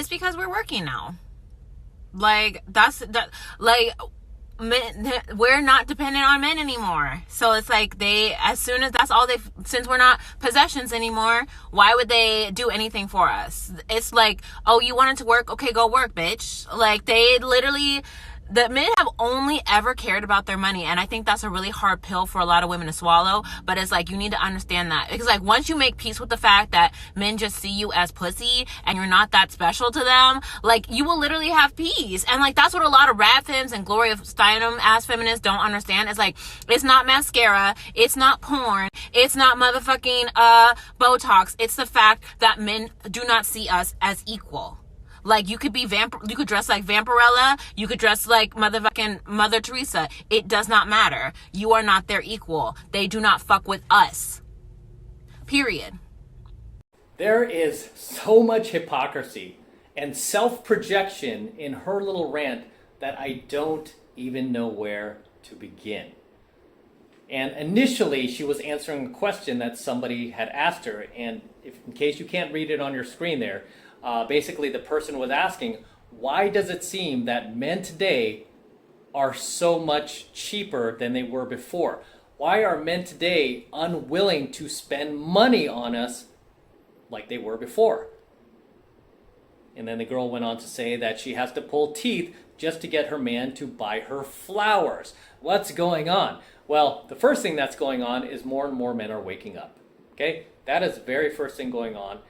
It's because we're working now. Like, that's that. Like, men, we're not dependent on men anymore. So it's like as soon as that's all since we're not possessions anymore, why would they do anything for us? It's like, oh, you wanted to work? Okay, go work, bitch. Like, they literally, the men have only ever cared about their money. And I think that's a really hard pill for a lot of women to swallow. But it's like, you need to understand that. Because like, once you make peace with the fact that men just see you as pussy and you're not that special to them, like, you will literally have peace. And like, that's what a lot of rad femmes and Gloria Steinem ass feminists don't understand. It's like, it's not mascara, it's not porn, it's not motherfucking Botox. It's the fact that men do not see us as equal. Like, you could dress like Vampirella, you could dress like motherfucking Mother Teresa. It does not matter. You are not their equal. They do not fuck with us. Period. There is so much hypocrisy and self-projection in her little rant that I don't even know where to begin. And initially, she was answering a question that somebody had asked her, and in case you can't read it on your screen there, basically the person was asking, why does it seem that men today are so much cheaper than they were before? Why are men today unwilling to spend money on us like they were before? And then the girl went on to say that she has to pull teeth just to get her man to buy her flowers. What's going on? Well, the first thing that's going on is more and more men are waking up. Okay? That is the very first thing going on.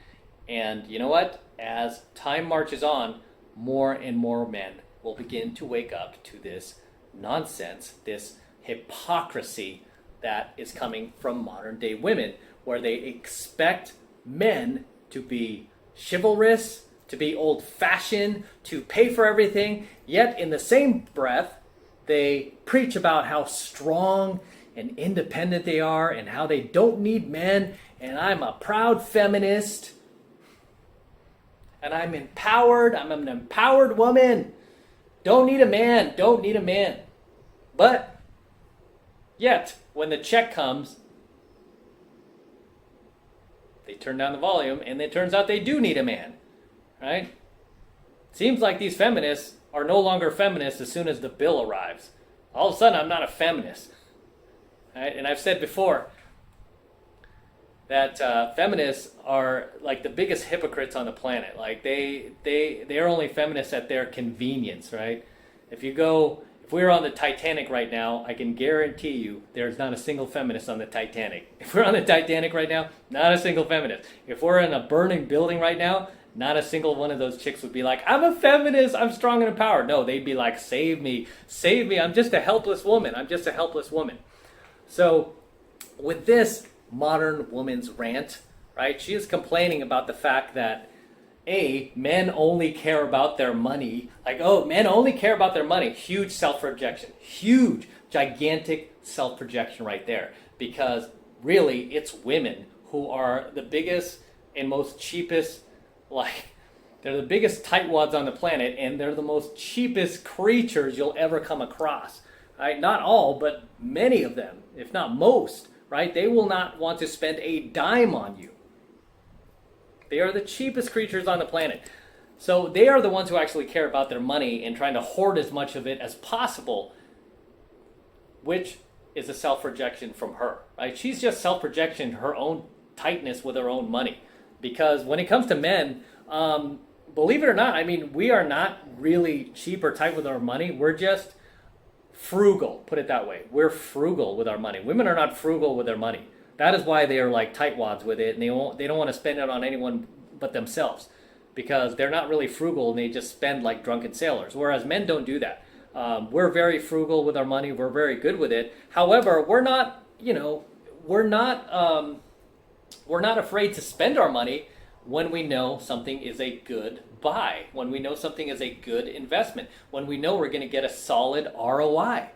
And you know what? As time marches on, more and more men will begin to wake up to this nonsense, this hypocrisy that is coming from modern day women, where they expect men to be chivalrous, to be old-fashioned, to pay for everything, yet in the same breath, they preach about how strong and independent they are and how they don't need men, and I'm a proud feminist. And I'm empowered. I'm an empowered woman. Don't need a man. Don't need a man. But yet, when the check comes, they turn down the volume, and it turns out they do need a man. Right? Seems like these feminists are no longer feminists as soon as the bill arrives. All of a sudden, I'm not a feminist. Right? And I've said before that feminists are like the biggest hypocrites on the planet. Like they're only feminists at their convenience, right? If we're on the Titanic right now, I can guarantee you there's not a single feminist on the Titanic. If we're on the Titanic right now, not a single feminist. If we're in a burning building right now, not a single one of those chicks would be like, I'm a feminist, I'm strong and empowered. No, they'd be like, save me, I'm just a helpless woman. So with this modern woman's rant, right? She is complaining about the fact that men only care about their money. Like, oh, men only care about their money. Huge self-projection. Huge, gigantic self-projection right there. Because really, it's women who are the biggest and most cheapest, they're the biggest tightwads on the planet, and they're the most cheapest creatures you'll ever come across. Right? Not all, but many of them, if not most. Right? They will not want to spend a dime on you. They are the cheapest creatures on the planet. So they are the ones who actually care about their money and trying to hoard as much of it as possible, which is a self-projection from her. Right? She's just self-projection, her own tightness with her own money. Because when it comes to men, believe it or not, I mean, we are not really cheap or tight with our money. We're just frugal, put it that way. We're frugal with our money. Women are not frugal with their money. That is why they are like tightwads with it, and they don't want to spend it on anyone but themselves, because they're not really frugal and they just spend like drunken sailors. Whereas men don't do that. We're very frugal with our money. We're very good with it. However, we're not afraid to spend our money when we know something is a good buy, when we know something is a good investment, when we know we're going to get a solid ROI,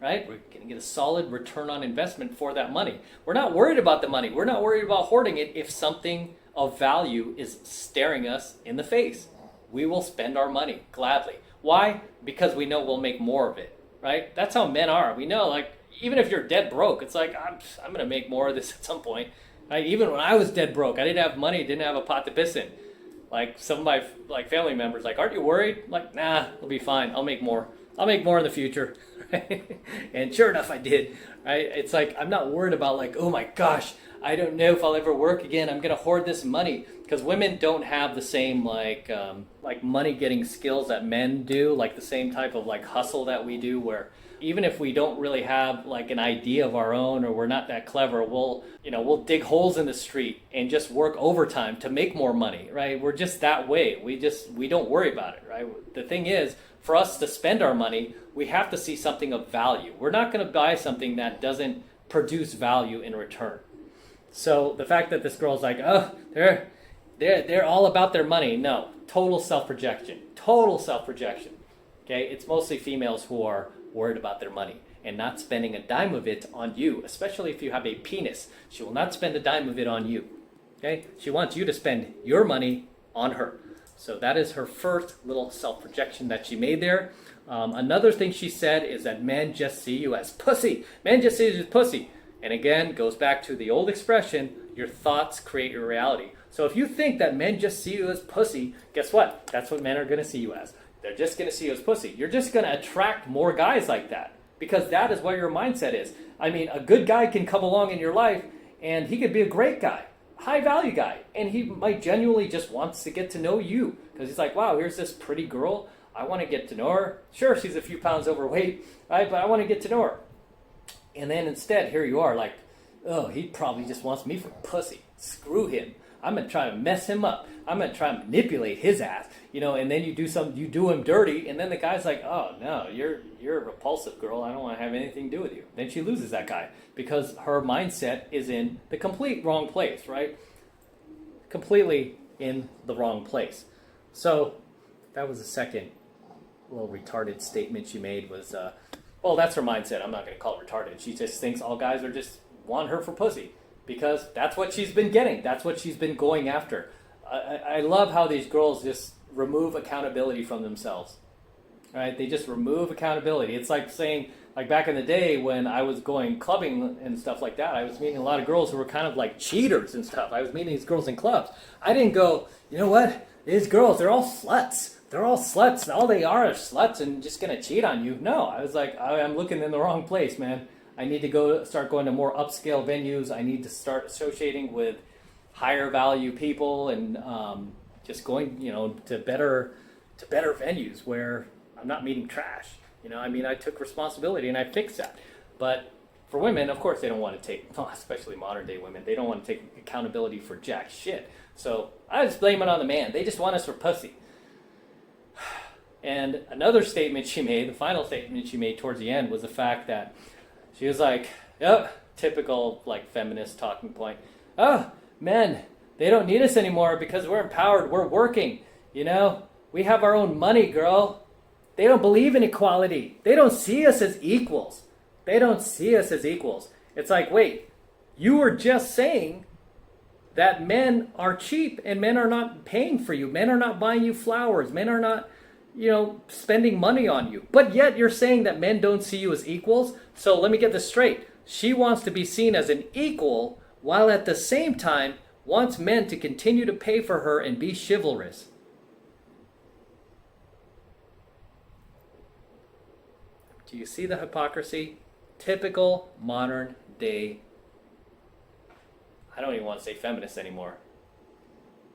right? We're going to get a solid return on investment for that money. We're not worried about the money. We're not worried about hoarding it. If something of value is staring us in the face, we will spend our money gladly. Why? Because we know we'll make more of it, right? That's how men are. We know, like, even if you're dead broke, it's like, I'm going to make more of this at some point. Right? Even when I was dead broke, I didn't have money, didn't have a pot to piss in. Like some of my like family members, like, aren't you worried? I'm like, nah, it'll be fine. I'll make more. I'll make more in the future. And sure enough, I did. Right? It's like I'm not worried about like, oh my gosh, I don't know if I'll ever work again. I'm gonna hoard this money because women don't have the same like money getting skills that men do, like the same type of like hustle that we do, where even if we don't really have like an idea of our own or we're not that clever, we'll dig holes in the street and just work overtime to make more money, right? We're just that way. We don't worry about it, right? The thing is, for us to spend our money, we have to see something of value. We're not going to buy something that doesn't produce value in return. So the fact that this girl's like, oh, they're all about their money. No, total self-projection. Total self-projection. Okay, it's mostly females who are worried about their money and not spending a dime of it on you, especially if you have a penis. She will not spend a dime of it on you. Okay, she wants you to spend your money on her. So that is her first little self-projection that she made there. Another thing she said is that men just see you as pussy. Men just see you as pussy. And again, goes back to the old expression, your thoughts create your reality. So if you think that men just see you as pussy, guess what? That's what men are going to see you as. They're just going to see you as pussy. You're just going to attract more guys like that because that is what your mindset is. I mean, a good guy can come along in your life and he could be a great guy, high value guy, and he might genuinely just wants to get to know you because he's like, wow, here's this pretty girl. I want to get to know her. Sure, she's a few pounds overweight, right? But I want to get to know her. And then instead, here you are like, oh, he probably just wants me for pussy. Screw him. I'm going to try to mess him up. I'm going to try and manipulate his ass, and then you do him dirty, and then the guy's like, oh, no, you're a repulsive girl. I don't want to have anything to do with you. Then she loses that guy because her mindset is in the complete wrong place, right? Completely in the wrong place. So that was the second little retarded statement she made was, well, that's her mindset. I'm not going to call it retarded. She just thinks all guys are just want her for pussy. Because that's what she's been getting. That's what she's been going after. I love how these girls just remove accountability from themselves. Right? They just remove accountability. It's like saying, like back in the day when I was going clubbing and stuff like that, I was meeting a lot of girls who were kind of like cheaters and stuff. I was meeting these girls in clubs. I didn't go, you know what? These girls, they're all sluts. They're all sluts. All they are sluts and just going to cheat on you. No, I was like, I'm looking in the wrong place, man. I need to start going to more upscale venues. I need to start associating with higher value people and just going, to better venues where I'm not meeting trash. I took responsibility and I fixed that. But for women, of course, they don't want to take, especially modern day women, they don't want to take accountability for jack shit. So I just blame it on the man. They just want us for pussy. And another statement she made, the final statement she made towards the end was the fact that she was like, yep, typical like feminist talking point. Oh, men, they don't need us anymore because we're empowered. We're working. We have our own money, girl. They don't believe in equality. They don't see us as equals. They don't see us as equals. It's like, wait, you were just saying that men are cheap and men are not paying for you. Men are not buying you flowers. Men are not spending money on you. But yet you're saying that men don't see you as equals. So let me get this straight. She wants to be seen as an equal while at the same time wants men to continue to pay for her and be chivalrous. Do you see the hypocrisy? Typical modern day, I don't even want to say feminist anymore.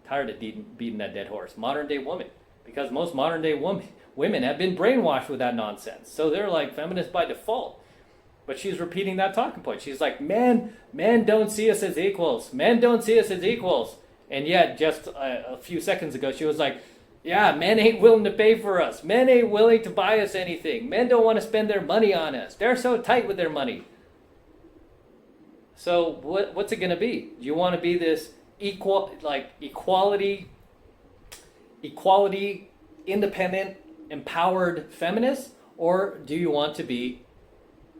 Tired of beating that dead horse. Modern day woman. Because most modern day women have been brainwashed with that nonsense. So they're like feminists by default. But she's repeating that talking point. She's like, men don't see us as equals. Men don't see us as equals. And yet, just a few seconds ago, she was like, yeah, men ain't willing to pay for us. Men ain't willing to buy us anything. Men don't want to spend their money on us. They're so tight with their money. So what's it going to be? Do you want to be this equality, independent, empowered feminist? Or do you want to be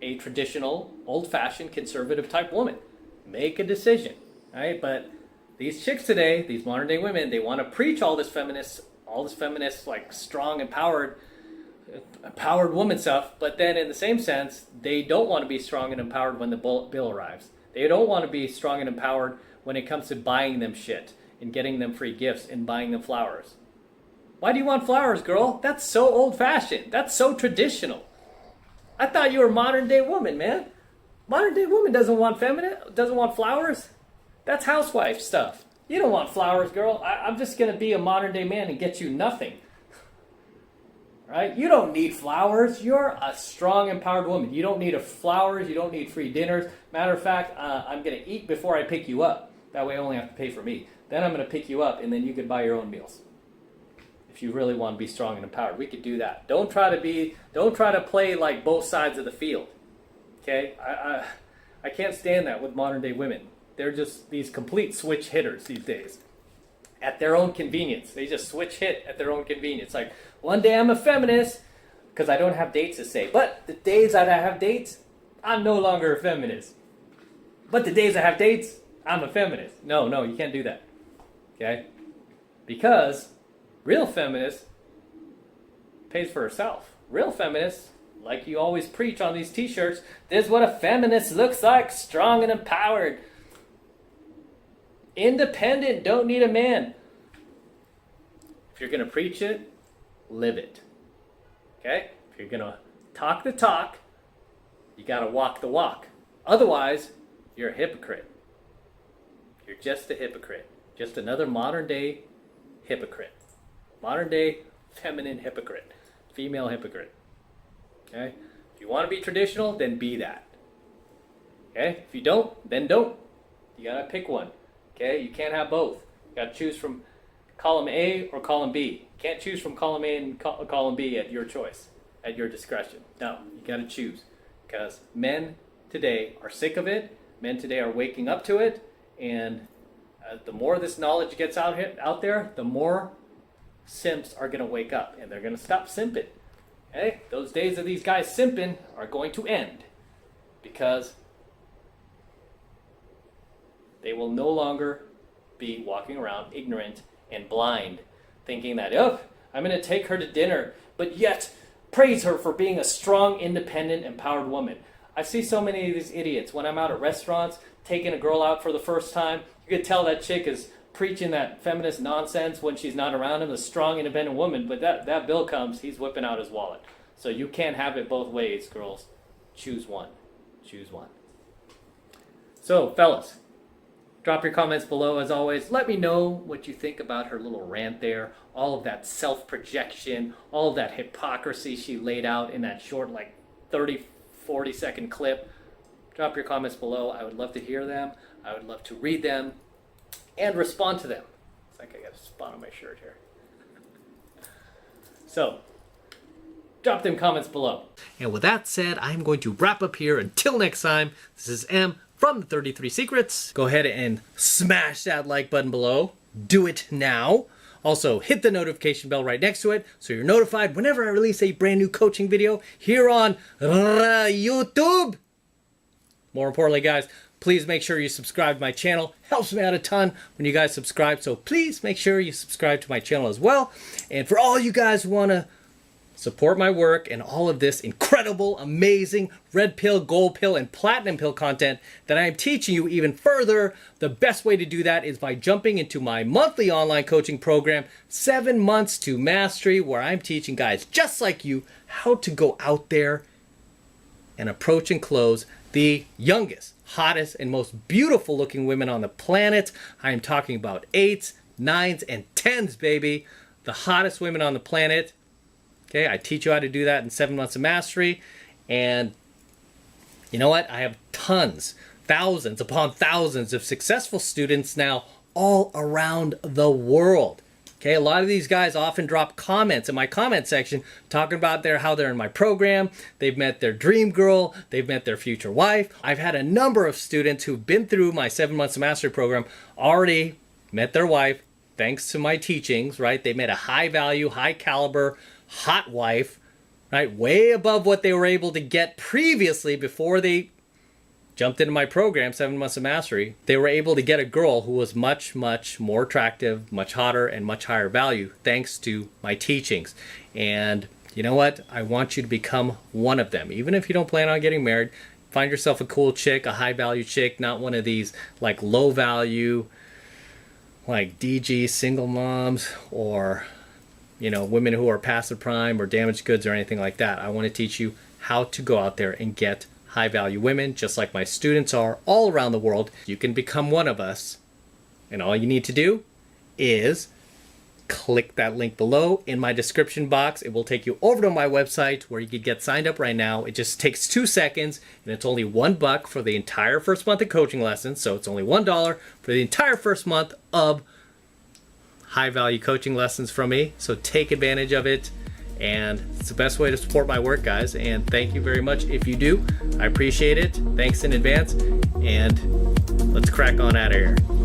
a traditional, old-fashioned, conservative type woman? Make a decision, right? But these chicks today, these modern-day women, they want to preach all this feminist, like strong, empowered woman stuff. But then, in the same sense, they don't want to be strong and empowered when the bill arrives. They don't want to be strong and empowered when it comes to buying them shit in getting them free gifts and buying them flowers. Why do you want flowers, girl? That's so old-fashioned. That's so traditional. I thought you were a modern-day woman, man. Modern-day woman doesn't want flowers. That's housewife stuff. You don't want flowers, girl. I'm just going to be a modern-day man and get you nothing. Right? You don't need flowers. You're a strong, empowered woman. You don't need flowers. You don't need free dinners. Matter of fact, I'm going to eat before I pick you up. That way I only have to pay for me. Then I'm going to pick you up, and then you can buy your own meals. If you really want to be strong and empowered, we could do that. Don't try to play like both sides of the field. Okay? I can't stand that with modern day women. They're just these complete switch hitters these days. At their own convenience. They just switch hit at their own convenience. Like, one day I'm a feminist because I don't have dates to say. But the days that I have dates, I'm no longer a feminist. But the days I have dates, I'm a feminist. No, you can't do that. Okay? Because real feminist pays for herself. Real feminists, like you always preach on these t-shirts, this is what a feminist looks like, strong and empowered. Independent, don't need a man. If you're going to preach it, live it. Okay? If you're going to talk the talk, you got to walk the walk. Otherwise, you're a hypocrite. You're just a hypocrite. Just another modern day hypocrite. Modern day feminine hypocrite. Female hypocrite. Okay? If you want to be traditional, then be that. Okay? If you don't, then don't. You got to pick one. Okay? You can't have both. You got to choose from column A or column B. You can't choose from column A and column B at your choice, at your discretion. No, you got to choose. Because men today are sick of it. Men today are waking up to it. And the more this knowledge gets out there, the more simps are going to wake up. And they're going to stop simping. Okay? Those days of these guys simping are going to end. Because they will no longer be walking around ignorant and blind, thinking that, oh, I'm going to take her to dinner, but yet praise her for being a strong, independent, empowered woman. I see so many of these idiots when I'm out at restaurants, taking a girl out for the first time. You could tell that chick is preaching that feminist nonsense when she's not around him, a strong, independent woman, but that bill comes, he's whipping out his wallet. So you can't have it both ways, girls. Choose one. Choose one. So, fellas, drop your comments below as always. Let me know what you think about her little rant there. All of that self-projection, all of that hypocrisy she laid out in that short, like 30, 40-second clip. Drop your comments below. I would love to hear them. I would love to read them and respond to them. It's like I got a spot on my shirt here. So, drop them comments below. And with that said, I'm going to wrap up here. Until next time, this is M from the 33 Secrets. Go ahead and smash that like button below. Do it now. Also, hit the notification bell right next to it so you're notified whenever I release a brand new coaching video here on YouTube. More importantly, guys, please make sure you subscribe to my channel. Helps me out a ton when you guys subscribe, so please make sure you subscribe to my channel as well. And for all you guys who want to support my work and all of this incredible, amazing red pill, gold pill, and platinum pill content that I am teaching you even further, the best way to do that is by jumping into my monthly online coaching program, 7 Months to Mastery, where I'm teaching guys just like you how to go out there and approach and close the youngest, hottest, and most beautiful looking women on the planet. I am talking about 8s, 9s, and 10s, baby. The hottest women on the planet. Okay, I teach you how to do that in 7 Months of Mastery. And you know what? I have tons, thousands upon thousands of successful students now all around the world. Okay, a lot of these guys often drop comments in my comment section talking about how they're in my program, they've met their dream girl, they've met their future wife. I've had a number of students who've been through my 7 Months of Mastery program already met their wife thanks to my teachings, right? They met a high value, high caliber, hot wife, right? Way above what they were able to get previously before they jumped into my program, 7 Months of Mastery. They were able to get a girl who was much, much more attractive, much hotter, and much higher value thanks to my teachings. And you know what? I want you to become one of them. Even if you don't plan on getting married, find yourself a cool chick, a high value chick, not one of these like low value like DG single moms or, you know, women who are passive prime or damaged goods or anything like that. I want to teach you how to go out there and get high value women, just like my students are all around the world. You can become one of us, and all you need to do is click that link below in my description box. It will take you over to my website where you can get signed up right now. It just takes 2 seconds, and it's only $1 for the entire first month of coaching lessons. So it's only $1 for the entire first month of high value coaching lessons from me. So take advantage of it, and it's the best way to support my work, guys. And thank you very much if you do. I appreciate it. Thanks in advance, and let's crack on out of here.